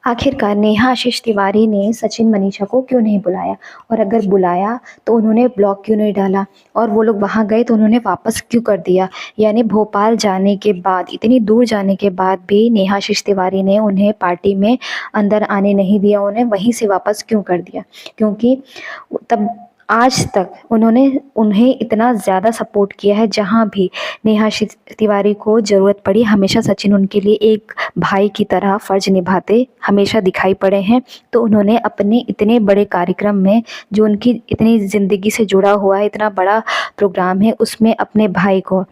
आखिरकार नेहा आशीष तिवारी ने सचिन मनीषा को क्यों नहीं बुलाया, और अगर बुलाया तो उन्होंने ब्लॉग क्यों नहीं डाला, और वो लोग वहां गए तो उन्होंने वापस क्यों कर दिया। यानी भोपाल जाने के बाद, इतनी दूर जाने के बाद भी नेहा आशीष तिवारी ने उन्हें पार्टी में अंदर आने नहीं दिया, उन्हें वहीं से वापस क्यों कर दिया। क्योंकि तब आज तक उन्होंने उन्हें इतना ज़्यादा सपोर्ट किया है, जहाँ भी नेहा आशीष तिवारी को ज़रूरत पड़ी हमेशा सचिन उनके लिए एक भाई की तरह फ़र्ज निभाते हमेशा दिखाई पड़े हैं। तो उन्होंने अपने इतने बड़े कार्यक्रम में, जो उनकी इतनी ज़िंदगी से जुड़ा हुआ है, इतना बड़ा प्रोग्राम है, उसमें अपने भाई को,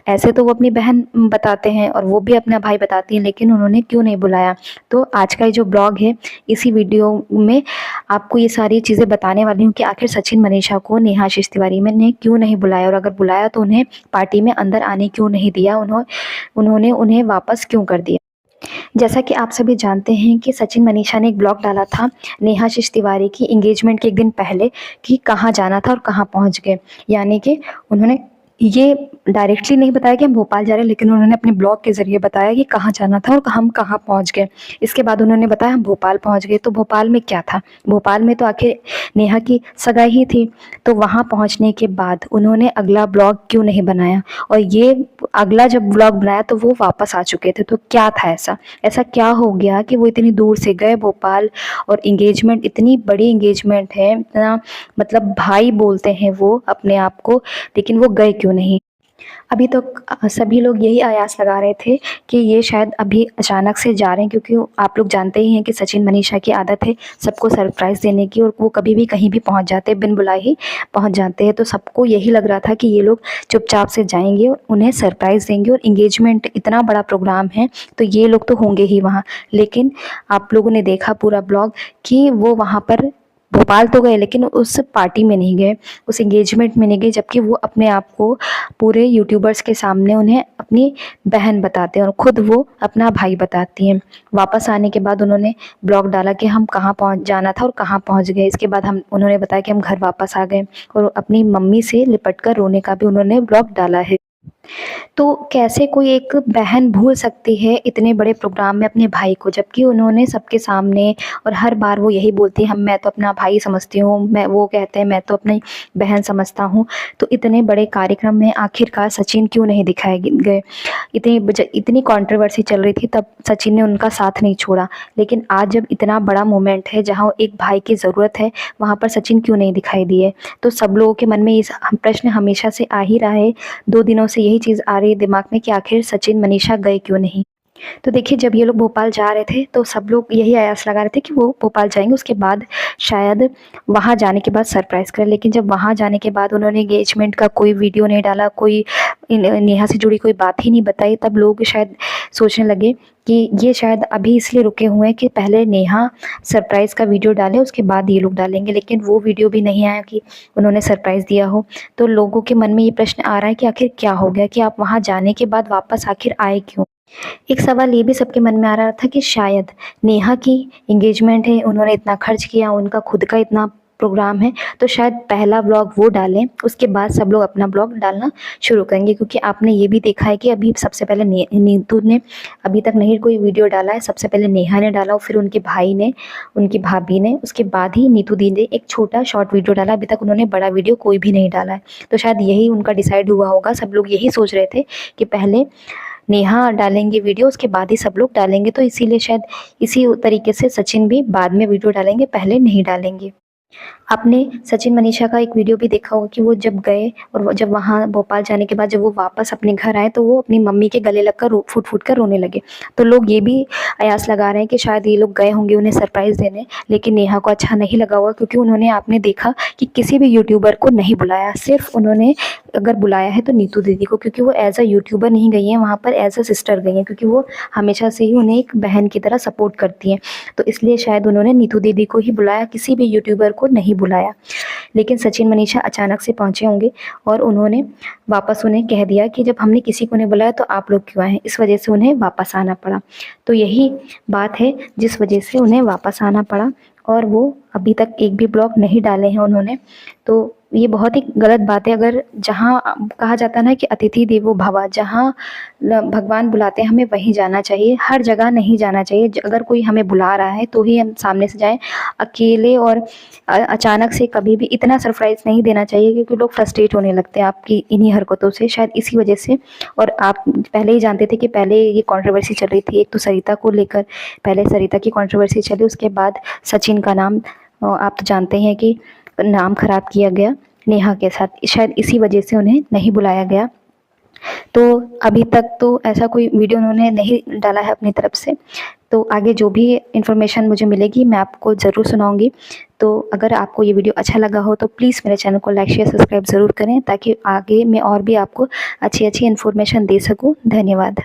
ऐसे तो वो अपनी बहन बताते हैं और वो भी अपना भाई बताती हैं, लेकिन उन्होंने क्यों नहीं बुलाया। तो आज का ये जो ब्लॉग है, इसी वीडियो में आपको ये सारी चीज़ें बताने वाली हूँ कि आखिर सचिन मनीषा को नेहा आशीष तिवारी ने क्यों नहीं बुलाया, और अगर बुलाया तो उन्हें पार्टी में अंदर आने क्यों नहीं दिया, उन्होंने उन्हें वापस क्यों कर दिया। जैसा कि आप सभी जानते हैं कि सचिन मनीषा ने एक ब्लॉग डाला था नेहा आशीष तिवारी की एंगेजमेंट के एक दिन पहले कि कहाँ जाना था और कहाँ पहुँच गए। यानी कि उन्होंने ये डायरेक्टली नहीं बताया कि हम भोपाल जा रहे हैं, लेकिन उन्होंने अपने ब्लॉग के ज़रिए बताया कि कहाँ जाना था और हम कहाँ पहुँच गए। इसके बाद उन्होंने बताया हम भोपाल पहुँच गए। तो भोपाल में क्या था, भोपाल में तो आखिर नेहा की सगाई ही थी। तो वहाँ पहुँचने के बाद उन्होंने अगला ब्लॉग क्यों नहीं बनाया, और ये अगला जब ब्लॉग बनाया तो वो वापस आ चुके थे। तो क्या था ऐसा, ऐसा क्या हो गया कि वो इतनी दूर से गए भोपाल, और इंगेजमेंट, इतनी बड़ी इंगेजमेंट है, इतना मतलब भाई बोलते हैं वो अपने आप को, लेकिन वो गए क्यों नहीं। अभी तो सभी लोग यही आयास लगा रहे थे कि ये शायद अभी अचानक से जा रहे हैं, क्योंकि आप लोग जानते ही हैं कि सचिन मनीषा की आदत है सबको सरप्राइज़ देने की, और वो कभी भी कहीं भी पहुंच जाते हैं, बिन बुलाए ही पहुंच जाते हैं। तो सबको यही लग रहा था कि ये लोग चुपचाप से जाएंगे और उन्हें सरप्राइज़ देंगे, और इंगेजमेंट इतना बड़ा प्रोग्राम है तो ये लोग तो होंगे ही वहाँ। लेकिन आप लोगों ने देखा पूरा ब्लॉग कि वो वहाँ पर भोपाल तो गए, लेकिन उस पार्टी में नहीं गए, उस एंगेजमेंट में नहीं गए, जबकि वो अपने आप को पूरे यूट्यूबर्स के सामने उन्हें अपनी बहन बताते हैं और खुद वो अपना भाई बताती हैं। वापस आने के बाद उन्होंने ब्लॉग डाला कि हम कहाँ पहुँच जाना था और कहाँ पहुँच गए। इसके बाद उन्होंने बताया कि हम घर वापस आ गए, और अपनी मम्मी से लिपट कर रोने का भी उन्होंने ब्लॉग डाला है। तो कैसे कोई एक बहन भूल सकती है इतने बड़े प्रोग्राम में अपने भाई को, जबकि उन्होंने सबके सामने, और हर बार वो यही बोलती है, हम मैं तो अपना भाई समझती हूँ, मैं, वो कहते हैं मैं तो अपनी बहन समझता हूँ। तो इतने बड़े कार्यक्रम में आखिरकार सचिन क्यों नहीं दिखाए गए। इतनी कंट्रोवर्सी चल रही थी तब सचिन ने उनका साथ नहीं छोड़ा, लेकिन आज जब इतना बड़ा मोमेंट है जहाँ एक भाई की ज़रूरत है, वहाँ पर सचिन क्यों नहीं दिखाई दिए। तो सब लोगों के मन में इस प्रश्न हमेशा से आ ही रहा है, 2 दिनों से यही चीज़ आ रही है दिमाग में कि आखिर सचिन मनीषा गए क्यों नहीं। तो देखिए, जब ये लोग भोपाल जा रहे थे तो सब लोग यही आयास लगा रहे थे कि वो भोपाल जाएंगे, उसके बाद शायद वहाँ जाने के बाद सरप्राइज़ करें। लेकिन जब वहाँ जाने के बाद उन्होंने एंगेजमेंट का कोई वीडियो नहीं डाला, कोई नेहा से जुड़ी कोई बात ही नहीं बताई, तब लोग शायद सोचने लगे कि ये शायद अभी इसलिए रुके हुए हैं कि पहले नेहा सरप्राइज़ का वीडियो डाले, उसके बाद ये लोग डालेंगे। लेकिन वो वीडियो भी नहीं आया कि उन्होंने सरप्राइज़ दिया हो। तो लोगों के मन में ये प्रश्न आ रहा है कि आखिर क्या हो गया कि आप वहाँ जाने के बाद वापस आखिर आए क्यों। एक सवाल ये भी सबके मन में आ रहा था कि शायद नेहा की एंगेजमेंट है, उन्होंने इतना खर्च किया, उनका खुद का इतना प्रोग्राम है, तो शायद पहला ब्लॉग वो डालें, उसके बाद सब लोग अपना ब्लॉग डालना शुरू करेंगे। क्योंकि आपने ये भी देखा है कि अभी सबसे पहले नीतू ने अभी तक नहीं कोई वीडियो डाला है, सबसे पहले नेहा ने डाला, फिर उनके भाई ने, उनकी भाभी ने, उसके बाद ही नीतू दी ने एक छोटा शॉर्ट वीडियो डाला। अभी तक उन्होंने बड़ा वीडियो कोई भी नहीं डाला है। तो शायद यही उनका डिसाइड हुआ होगा, सब लोग यही सोच रहे थे कि पहले नेहा डालेंगे वीडियो, उसके बाद ही सब लोग डालेंगे। तो इसीलिए शायद इसी तरीके से सचिन भी बाद में वीडियो डालेंगे, पहले नहीं डालेंगे। आपने सचिन मनीषा का एक वीडियो भी देखा होगा कि वो जब गए, और वो जब वहाँ भोपाल जाने के बाद जब वो वापस अपने घर आए तो वो अपनी मम्मी के गले लगकर फूट फूट कर रोने लगे। तो लोग ये भी आयास लगा रहे हैं कि शायद ये लोग गए होंगे उन्हें सरप्राइज़ देने, लेकिन नेहा को अच्छा नहीं लगा होगा, क्योंकि उन्होंने, आपने देखा कि किसी भी यूट्यूबर को नहीं बुलाया, सिर्फ उन्होंने अगर बुलाया है तो नीतू दीदी को, क्योंकि वो एज अ यूट्यूबर नहीं गई हैं वहाँ पर, एज अ सिस्टर गई हैं, क्योंकि वो हमेशा से ही उन्हें एक बहन की तरह सपोर्ट करती हैं। तो इसलिए शायद उन्होंने नीतू दीदी को ही बुलाया, किसी भी यूट्यूबर को नहीं बुलाया। लेकिन सचिन मनीषा अचानक से पहुंचे होंगे और उन्होंने वापस उन्हें कह दिया कि जब हमने किसी को नहीं बुलाया तो आप लोग क्यों आए, इस वजह से उन्हें वापस आना पड़ा। तो यही बात है जिस वजह से उन्हें वापस आना पड़ा, और वो अभी तक एक भी ब्लॉग नहीं डाले हैं उन्होंने। तो ये बहुत ही गलत बात है। अगर जहाँ कहा जाता है ना कि अतिथि देवो भव, जहाँ भगवान बुलाते हैं हमें वहीं जाना चाहिए, हर जगह नहीं जाना चाहिए। अगर कोई हमें बुला रहा है तो ही हम सामने से जाएं, अकेले और अचानक से कभी भी इतना सरप्राइज़ नहीं देना चाहिए, क्योंकि लोग फ्रस्ट्रेट होने लगते हैं आपकी इन्हीं हरकतों से, शायद इसी वजह से। और आप पहले ही जानते थे कि पहले ये कंट्रोवर्सी चल रही थी, एक तो सरिता को लेकर, पहले सरिता की कंट्रोवर्सी चली, उसके बाद सचिन का नाम आप तो जानते हैं कि नाम खराब किया गया नेहा के साथ, शायद इसी वजह से उन्हें नहीं बुलाया गया। तो अभी तक तो ऐसा कोई वीडियो उन्होंने नहीं डाला है अपनी तरफ से। तो आगे जो भी इन्फॉर्मेशन मुझे मिलेगी मैं आपको ज़रूर सुनाऊंगी। तो अगर आपको ये वीडियो अच्छा लगा हो तो प्लीज़ मेरे चैनल को लाइक शेयर सब्सक्राइब ज़रूर करें, ताकि आगे मैं और भी आपको अच्छी अच्छी इन्फॉर्मेशन दे सकूँ। धन्यवाद।